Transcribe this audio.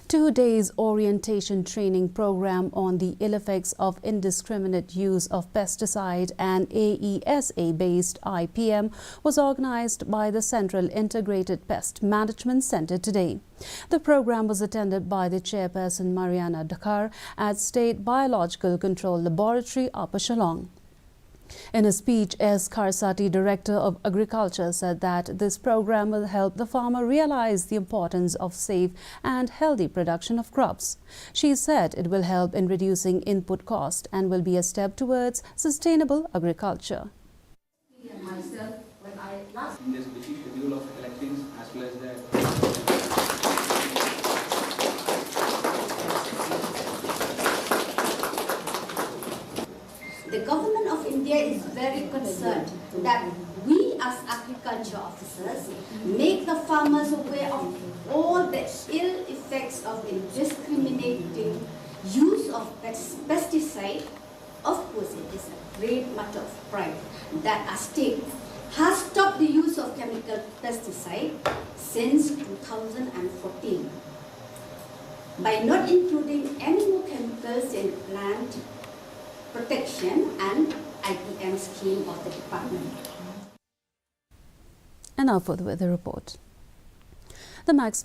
2 days orientation training program on the ill effects of indiscriminate use of pesticide and AESA-based IPM was organized by the Central Integrated Pest Management Center today. The program was attended by the chairperson Mariana Dakar at State Biological Control Laboratory, Upper Shillong. In a speech, S. Karsati, Director of Agriculture, said that this program will help the farmer realize the importance of safe and healthy production of crops. She said it will help in reducing input cost and will be a step towards sustainable agriculture. In this busy schedule of elections as well as the government of India is very concerned that we as agriculture officers make the farmers aware of all the ill effects of indiscriminating use of pesticide. Of course, it is a great matter of pride that our state has stopped the use of chemical pesticide since 2014 by not including any more chemicals in plant protection and IPM scheme of the department. And now for the weather report. The max